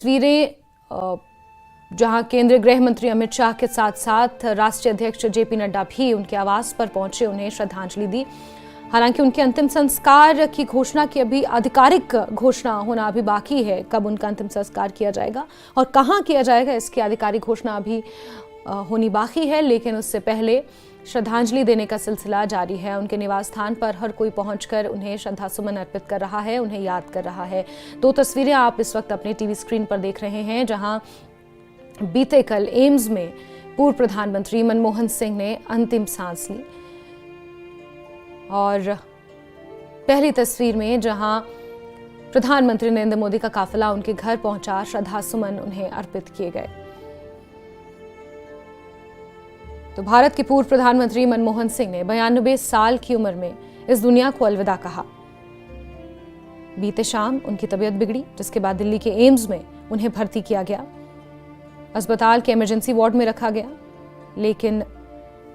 तस्वीरें जहां केंद्रीय गृह मंत्री अमित शाह के साथ साथ राष्ट्रीय अध्यक्ष जेपी नड्डा भी उनके आवास पर पहुंचे, उन्हें श्रद्धांजलि दी। हालांकि उनके अंतिम संस्कार की घोषणा की अभी आधिकारिक घोषणा होना अभी बाकी है। कब उनका अंतिम संस्कार किया जाएगा और कहां किया जाएगा, इसकी आधिकारिक घोषणा अभी होनी बाकी है। लेकिन उससे पहले श्रद्धांजलि देने का सिलसिला जारी है। उनके निवास स्थान पर हर कोई पहुंचकर उन्हें श्रद्धासुमन अर्पित कर रहा है, उन्हें याद कर रहा है। दो तस्वीरें आप इस वक्त अपने टीवी स्क्रीन पर देख रहे हैं, जहां बीते कल एम्स में पूर्व प्रधानमंत्री मनमोहन सिंह ने अंतिम सांस ली, और पहली तस्वीर में जहां प्रधानमंत्री नरेंद्र मोदी का काफिला उनके घर पहुंचा, श्रद्धासुमन उन्हें अर्पित किए गए। तो भारत के पूर्व प्रधानमंत्री मनमोहन सिंह ने 92 साल की उम्र में इस दुनिया को अलविदा कहा। बीते शाम उनकी तबीयत बिगड़ी, जिसके बाद दिल्ली के एम्स में उन्हें भर्ती किया गया, अस्पताल के इमरजेंसी वार्ड में रखा गया। लेकिन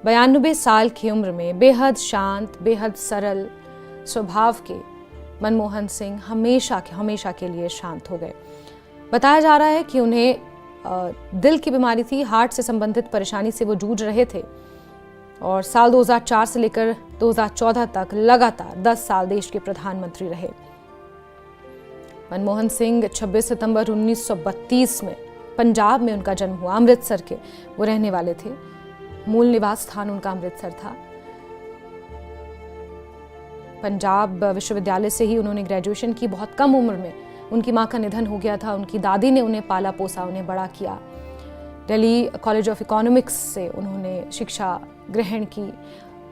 92 साल की उम्र में बेहद शांत, बेहद सरल स्वभाव के मनमोहन सिंह हमेशा के लिए शांत हो गए। बताया जा रहा है कि उन्हें दिल की बीमारी थी, हार्ट से संबंधित परेशानी से वो जूझ रहे थे, और साल 2004 से लेकर 2014 तक लगातार 10 साल देश के प्रधानमंत्री रहे। मनमोहन सिंह 26 सितंबर 1932 में पंजाब में उनका जन्म हुआ। अमृतसर के वो रहने वाले थे, मूल निवास स्थान उनका अमृतसर था। पंजाब विश्वविद्यालय से ही उन्होंने ग्रेजुएशन की। बहुत कम उम्र में उनकी मां का निधन हो गया था। उनकी दादी ने उन्हें पाला पोसा, उन्हें बड़ा किया। दिल्ली कॉलेज ऑफ इकोनॉमिक्स से उन्होंने शिक्षा ग्रहण की,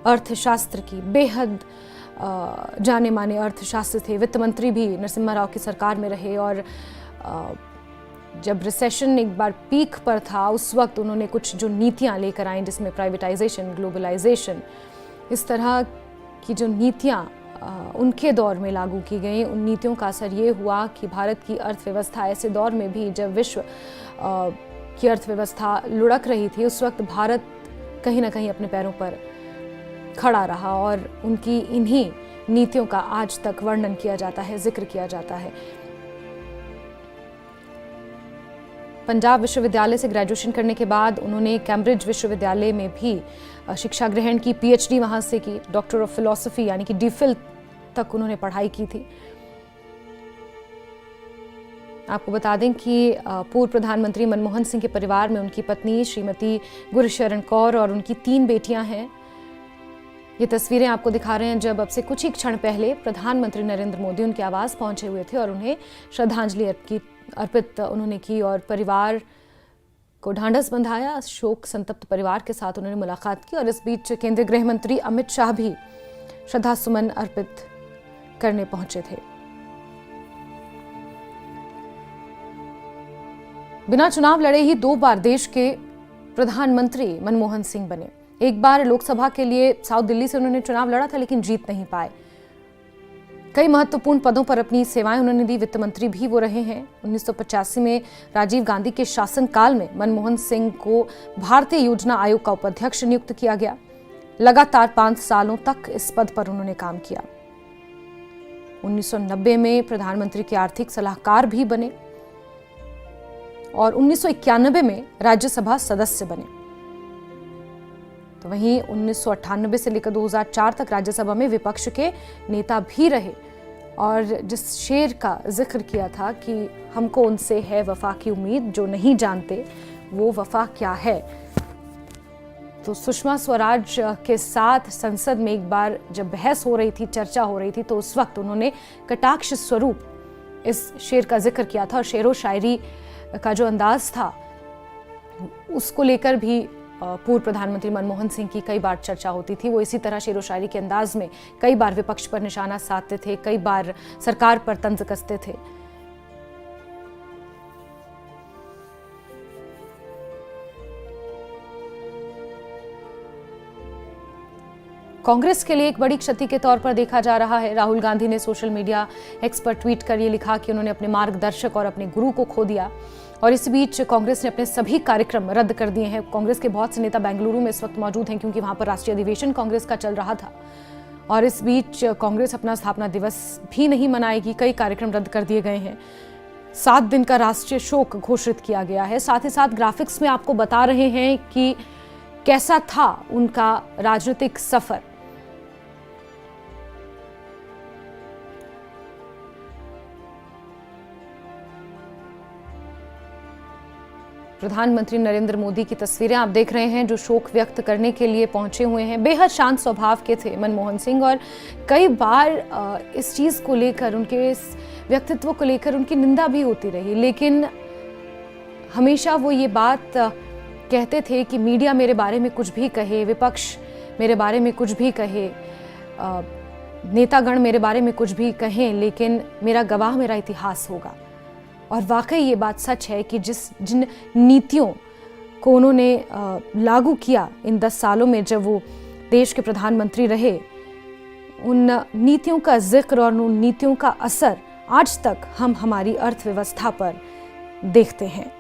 अर्थशास्त्र की। बेहद जाने माने अर्थशास्त्री थे। वित्त मंत्री भी नरसिम्हा राव की सरकार में रहे, और जब रिसेशन एक बार पीक पर था, उस वक्त उन्होंने कुछ जो नीतियां लेकर आई, जिसमें प्राइवेटाइजेशन, ग्लोबलाइजेशन, इस तरह की जो नीतियां उनके दौर में लागू की गई, उन नीतियों का असर ये हुआ कि भारत की अर्थव्यवस्था ऐसे दौर में भी जब विश्व की अर्थव्यवस्था लुढ़क रही थी, उस वक्त भारत कहीं ना कहीं अपने पैरों पर खड़ा रहा, और उनकी इन्हीं नीतियों का आज तक वर्णन किया जाता है, जिक्र किया जाता है। पंजाब विश्वविद्यालय से ग्रेजुएशन करने के बाद उन्होंने कैम्ब्रिज विश्वविद्यालय में भी शिक्षा ग्रहण की, पीएचडी वहां से की, डॉक्टर ऑफ फिलॉसफी यानी कि डीफिल तक उन्होंने पढ़ाई की थी। आपको बता दें कि पूर्व प्रधानमंत्री मनमोहन सिंह के परिवार में उनकी पत्नी श्रीमती गुरशरण कौर और उनकी 3 बेटियां हैं। ये तस्वीरें आपको दिखा रहे हैं जब अब से कुछ ही क्षण पहले प्रधानमंत्री नरेंद्र मोदी उनके आवास पहुंचे हुए थे, और उन्हें श्रद्धांजलि अर्पित उन्होंने की, और परिवार को ढांढस बंधाया। शोक संतप्त परिवार के साथ उन्होंने मुलाकात की, और इस बीच केंद्रीय गृह मंत्री अमित शाह भी श्रद्धासुमन अर्पित करने पहुंचे थे। बिना चुनाव लड़े ही 2 बार देश के प्रधानमंत्री मनमोहन सिंह बने। एक बार लोकसभा के लिए साउथ दिल्ली से उन्होंने चुनाव लड़ा था, लेकिन जीत नहीं पाए। कई महत्वपूर्ण पदों पर अपनी सेवाएं उन्होंने दी। वित्त मंत्री भी वो रहे हैं। 1985 में राजीव गांधी के शासनकाल में मनमोहन सिंह को भारतीय योजना आयोग का उपाध्यक्ष नियुक्त किया गया। लगातार 5 सालों तक इस पद पर उन्होंने काम किया। 1990 में प्रधानमंत्री के आर्थिक सलाहकार भी बने, और 1991 में राज्यसभा सदस्य बने। तो वहीं 1998 से लेकर 2004 तक राज्यसभा में विपक्ष के नेता भी रहे, और जिस शेर का जिक्र किया था कि हमको उनसे है वफा की उम्मीद, जो नहीं जानते वो वफा क्या है। तो सुषमा स्वराज के साथ संसद में एक बार जब बहस हो रही थी, चर्चा हो रही थी, तो उस वक्त उन्होंने कटाक्ष स्वरूप इस शेर का जिक्र किया था, और शेरो शायरी का जो अंदाज था उसको लेकर भी पूर्व प्रधानमंत्री मनमोहन सिंह की कई बार चर्चा होती थी। वो इसी तरह शेरो शायरी के अंदाज में कई बार विपक्ष पर निशाना साधते थे, कई बार सरकार पर तंज कसते थे। कांग्रेस के लिए एक बड़ी क्षति के तौर पर देखा जा रहा है। राहुल गांधी ने सोशल मीडिया एक्स पर ट्वीट कर ये लिखा कि उन्होंने अपने मार्गदर्शक और अपने गुरु को खो दिया, और इस बीच कांग्रेस ने अपने सभी कार्यक्रम रद्द कर दिए हैं। कांग्रेस के बहुत से नेता बेंगलुरु में इस वक्त मौजूद हैं, क्योंकि वहां पर राष्ट्रीय अधिवेशन कांग्रेस का चल रहा था, और इस बीच कांग्रेस अपना स्थापना दिवस भी नहीं मनाएगी। कई कार्यक्रम रद्द कर दिए गए हैं। 7 दिन का राष्ट्रीय शोक घोषित किया गया है। साथ ही साथ ग्राफिक्स में आपको बता रहे हैं कि कैसा था उनका राजनीतिक सफर। प्रधानमंत्री नरेंद्र मोदी की तस्वीरें आप देख रहे हैं जो शोक व्यक्त करने के लिए पहुंचे हुए हैं। बेहद शांत स्वभाव के थे मनमोहन सिंह और कई बार इस चीज़ को लेकर, उनके इस व्यक्तित्व को लेकर उनकी निंदा भी होती रही, लेकिन हमेशा वो ये बात कहते थे कि मीडिया मेरे बारे में कुछ भी कहे, विपक्ष मेरे बारे में कुछ भी कहे, नेतागण मेरे बारे में कुछ भी कहें, लेकिन मेरा गवाह मेरा इतिहास होगा। और वाकई ये बात सच है कि जिन नीतियों को उन्होंने लागू किया इन 10 सालों में जब वो देश के प्रधानमंत्री रहे, उन नीतियों का जिक्र और उन नीतियों का असर आज तक हम हमारी अर्थव्यवस्था पर देखते हैं।